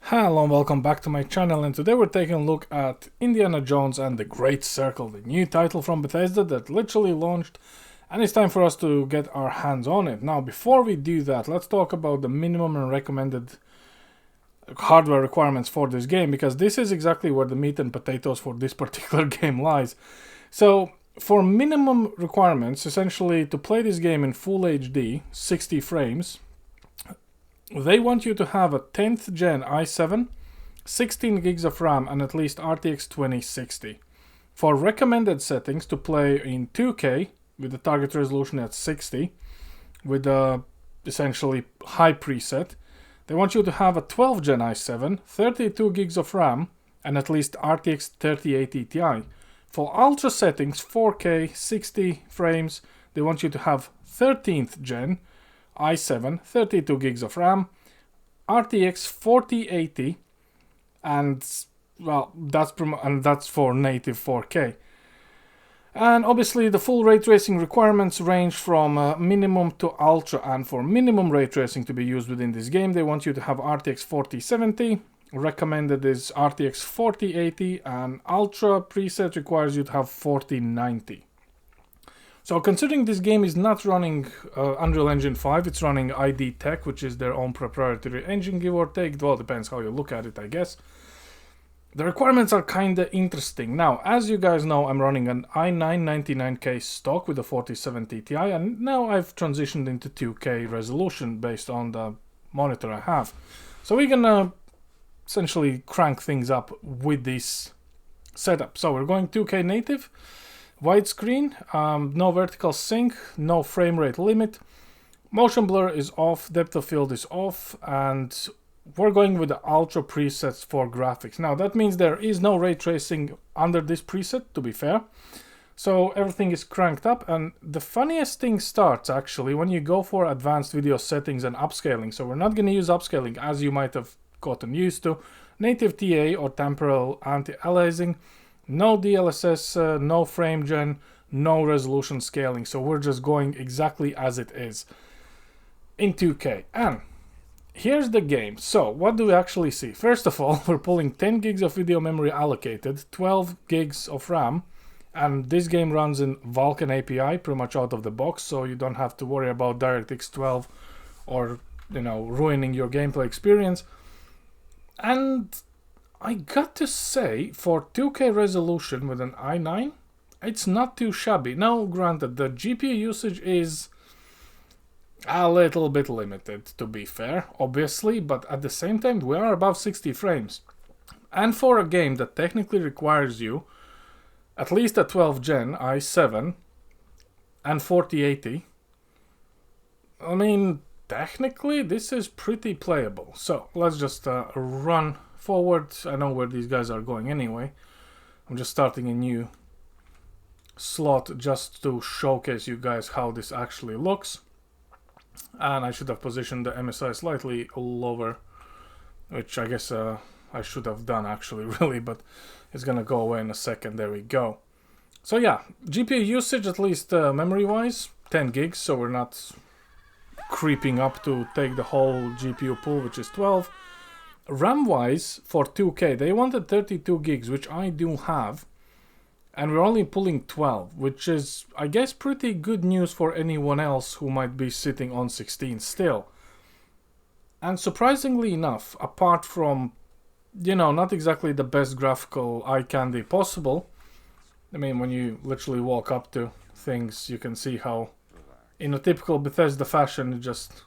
Hello and welcome back to my channel, and today we're taking a look at Indiana Jones and the Great Circle, the new title from Bethesda that literally launched, and it's time for us to get our hands on it. Now, before we do that, let's talk about the minimum and recommended hardware requirements for this game, because this is exactly where the meat and potatoes for this particular game lies. So, for minimum requirements, essentially to play this game in full HD, 60 frames, they want you to have a 10th gen i7, 16 gigs of RAM, and at least RTX 2060. For recommended settings, to play in 2K with the target resolution at 60 with a essentially high preset, they want you to have a 12 gen i7, 32 gigs of RAM, and at least RTX 3080 Ti. For ultra settings, 4K, 60 frames, they want you to have 13th gen i7, 32 gigs of RAM, RTX 4080, and well, that's for native 4K. And obviously the full ray tracing requirements range from minimum to ultra, and for minimum ray tracing to be used within this game, they want you to have RTX 4070, recommended is RTX 4080, and ultra preset requires you to have 4090. So considering this game is not running Unreal Engine 5, it's running ID Tech, which is their own proprietary engine, give or take. Well, depends how you look at it, I guess. The requirements are kinda interesting. Now, as you guys know, I'm running an i9-99K stock with a 4070 Ti, and now I've transitioned into 2K resolution based on the monitor I have. So we're gonna essentially crank things up with this setup. So we're going 2K native. Widescreen, no vertical sync, no frame rate limit, motion blur is off, depth of field is off, and we're going with the ultra presets for graphics. Now that means there is no ray tracing under this preset, to be fair, so everything is cranked up. And the funniest thing starts actually when you go for advanced video settings and upscaling. So we're not going to use upscaling as you might have gotten used to. Native TA or temporal anti-aliasing, no DLSS, no frame gen, no resolution scaling. So we're just going exactly as it is in 2K. And here's the game. So what do we actually see? First of all, we're pulling 10 gigs of video memory allocated, 12 gigs of RAM, and this game runs in Vulkan API pretty much out of the box, so you don't have to worry about DirectX 12 or, ruining your gameplay experience. And I got to say, for 2K resolution with an i9, it's not too shabby. Now, granted, the GPU usage is a little bit limited, to be fair, obviously, but at the same time, we are above 60 frames. And for a game that technically requires you at least a 12 gen i7 and 4080, I mean, technically, this is pretty playable. So, let's just run forward. I know where these guys are going anyway. I'm just starting a new slot just to showcase you guys how this actually looks. And I should have positioned the MSI slightly lower, which I guess I should have done actually, really, but it's gonna go away in a second. There we go. So yeah, GPU usage, at least memory wise, 10 gigs, so we're not creeping up to take the whole GPU pool, which is 12. RAM wise, for 2K, they wanted 32 gigs, which I do have, and we're only pulling 12, which is, I guess, pretty good news for anyone else who might be sitting on 16 still. And surprisingly enough, apart from, not exactly the best graphical eye candy possible, I mean, when you literally walk up to things, you can see how, in a typical Bethesda fashion, it just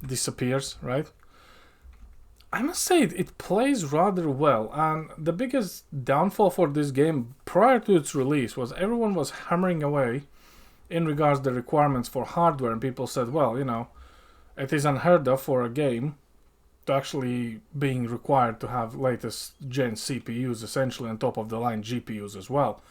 disappears, right? I must say it plays rather well, and the biggest downfall for this game prior to its release was everyone was hammering away in regards to the requirements for hardware, and people said, well, it is unheard of for a game to actually being required to have latest gen CPUs, essentially on top of the line GPUs as well.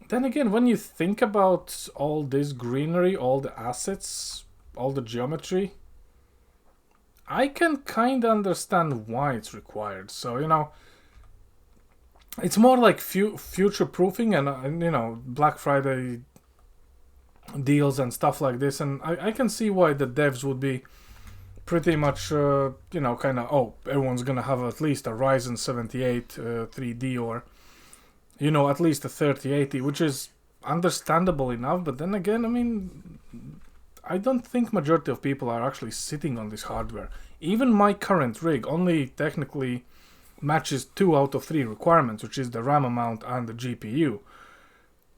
Then again, when you think about all this greenery, all the assets, all the geometry, I can kind of understand why it's required. So, it's more like future-proofing and Black Friday deals and stuff like this. And I can see why the devs would be pretty much, you know, kind of, oh, everyone's gonna have at least a Ryzen 78 3D, or, you know, at least a 3080, which is understandable enough. But then again, I mean, I don't think majority of people are actually sitting on this hardware. Even my current rig only technically matches 2 out of 3 requirements, which is the RAM amount and the GPU.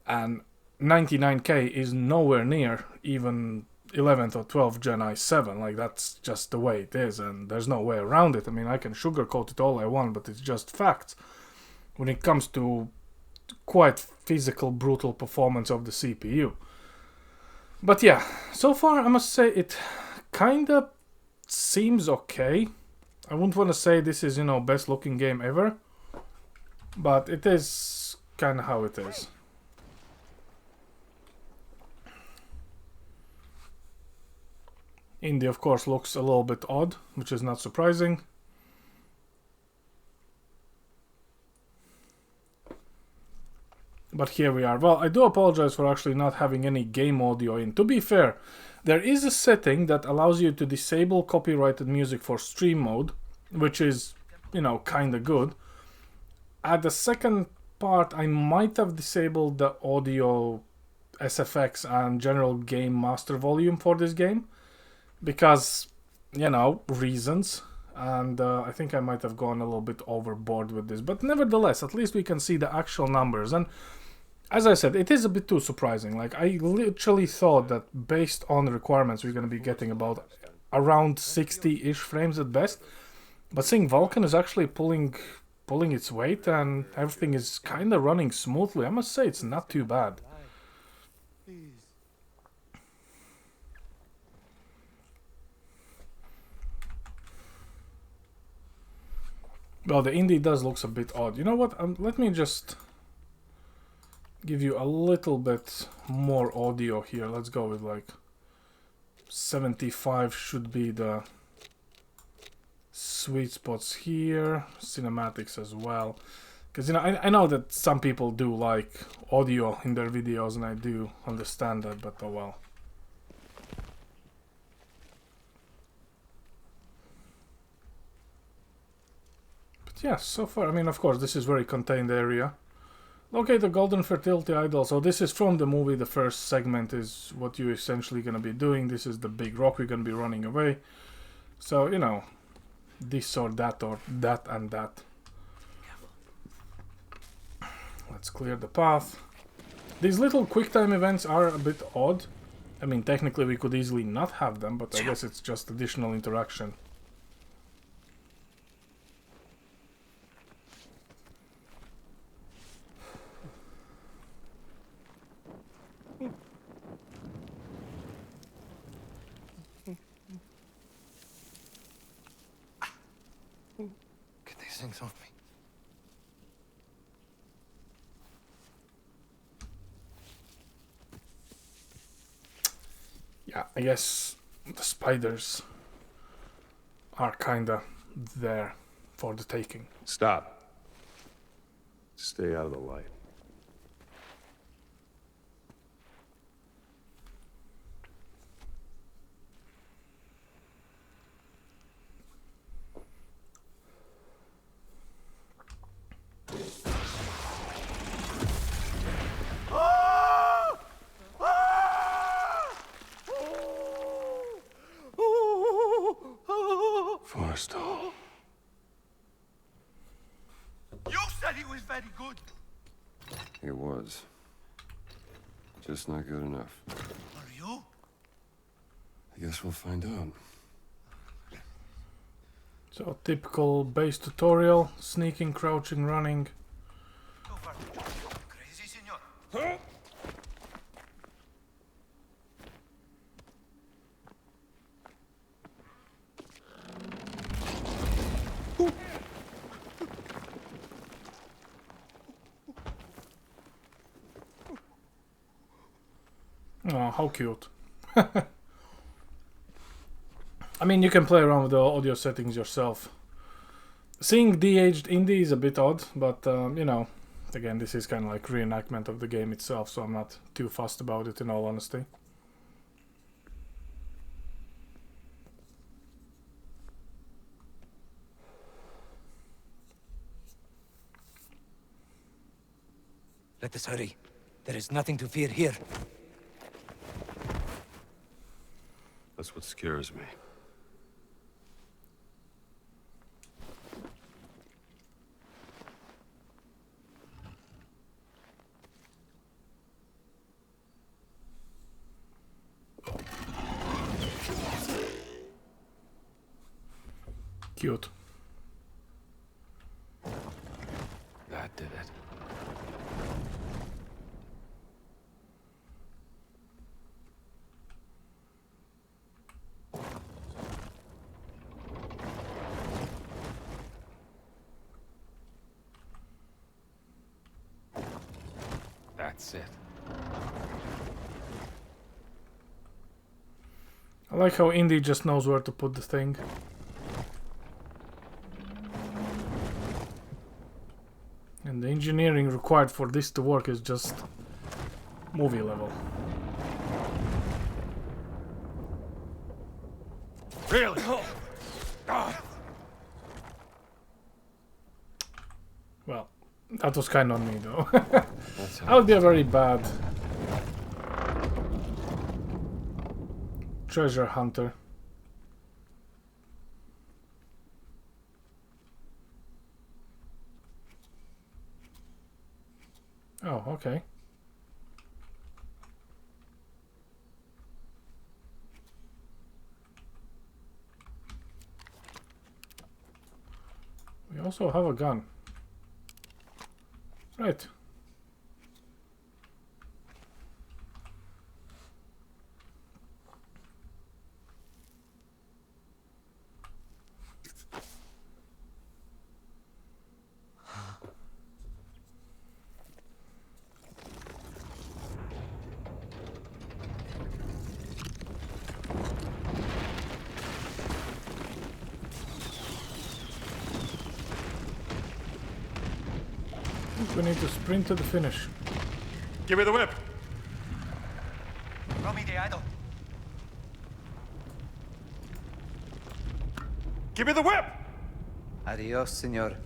And 99K is nowhere near even 11th or 12th Gen i7. Like, that's just the way it is, and there's no way around it. I mean, I can sugarcoat it all I want, but it's just facts when it comes to quite physical, brutal performance of the CPU. But yeah, so far I must say it kinda seems okay. I wouldn't want to say this is, you know, best looking game ever, but it is kinda how it is. Indy, of course, looks a little bit odd, which is not surprising. But here we are. Well, I do apologize for actually not having any game audio in. To be fair, there is a setting that allows you to disable copyrighted music for stream mode, which is, you know, kinda good. At the second part, I might have disabled the audio SFX and general game master volume for this game, because, you know, reasons. And I think I might have gone a little bit overboard with this. But nevertheless, at least we can see the actual numbers. And as I said, it is a bit too surprising. Like, I literally thought that based on the requirements, we're going to be getting about around 60-ish frames at best. But seeing Vulkan is actually pulling its weight and everything is kind of running smoothly, I must say it's not too bad. Well, the Indy does looks a bit odd. You know what? Let me just give you a little bit more audio here. Let's go with like 75 should be the sweet spots here. Cinematics as well. Because, you know, I know that some people do like audio in their videos, and I do understand that, but oh well. Yeah, so far, I mean, of course, this is very contained area. Locate the golden fertility idol. So this is from the movie. The first segment is what you're essentially going to be doing. This is the big rock we're going to be running away. So, you know, this or that and that. Let's clear the path. These little quick time events are a bit odd. I mean, technically we could easily not have them, but I guess it's just additional interaction. Things off me. Yeah, I guess the spiders are kinda there for the taking. Stop. Stay out of the light. You said he was very good. He was. Just not good enough. Are you? I guess we'll find out. So, typical base tutorial, sneaking, crouching, running. Go for it. Crazy, senor. Oh, how cute. I mean, you can play around with the audio settings yourself. Seeing de-aged Indy is a bit odd, but, you know, again, this is kind of like reenactment of the game itself, so I'm not too fussed about it, in all honesty. Let us hurry. There is nothing to fear here. That's what scares me. Cute. That did it. That's it. I like how Indy just knows where to put the thing. And the engineering required for this to work is just movie level. Really? Well, that was kind of on me though. That's I would be a very bad treasure hunter. Oh, okay. We also have a gun. Right. We need to sprint to the finish. Give me the whip. Throw me the idol. Give me the whip. Adios, senor.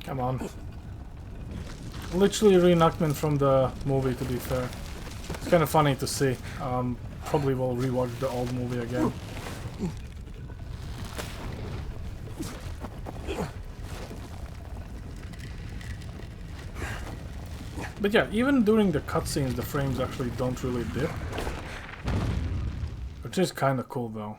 Come on. Literally reenactment from the movie, to be fair. It's kind of funny to see. Probably will rewatch the old movie again. But yeah, even during the cutscenes, the frames actually don't really dip. Which is kind of cool, though.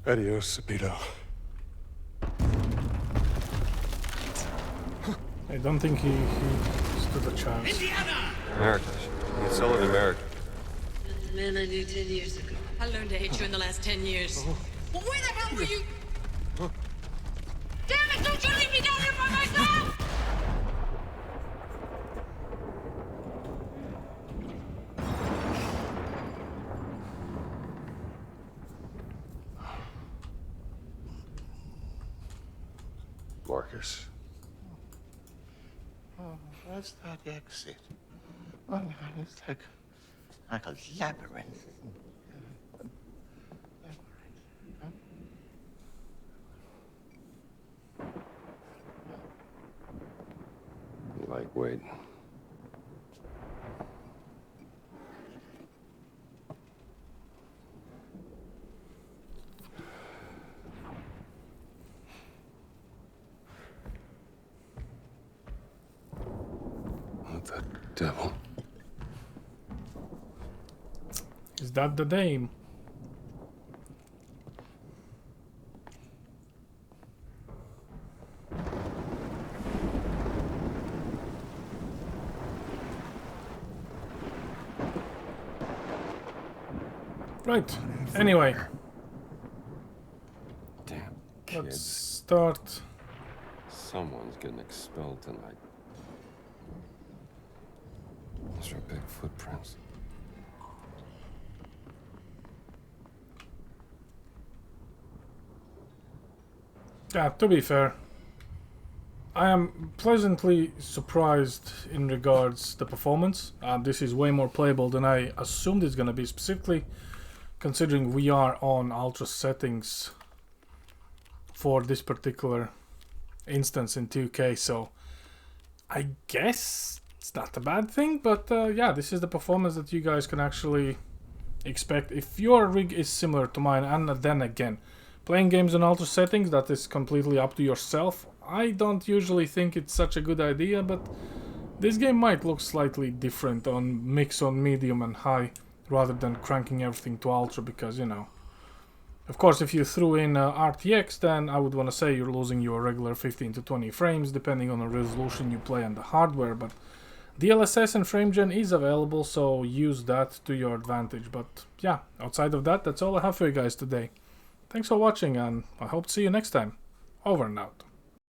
Adios, Sapito. I don't think he stood a chance. America. You can sell it in America. The man I knew 10 years ago. I learned to hate you in the last 10 years. Well, where the hell were you? Damn it, don't you leave me down here by myself! Marcus. Oh, where's that exit? Oh, God, it's like a labyrinth. Lightweight. What the devil? Is that the name? Right. Anyway, Damn let's kids. start. Someone's getting expelled tonight. Those are big footprints. Yeah, to be fair, I am pleasantly surprised in regards the performance. This is way more playable than I assumed it's gonna be, specifically considering we are on ultra settings for this particular instance in 2K, so I guess it's not a bad thing, but yeah, this is the performance that you guys can actually expect if your rig is similar to mine. And then again, playing games on ultra settings, that is completely up to yourself. I don't usually think it's such a good idea, but this game might look slightly different on mix on medium and high rather than cranking everything to ultra, because, you know, of course, if you threw in RTX, then I would want to say you're losing your regular 15 to 20 frames depending on the resolution you play and the hardware, but DLSS and FrameGen is available, so use that to your advantage. But yeah, outside of that, that's all I have for you guys today. Thanks for watching, and I hope to see you next time. Over and out.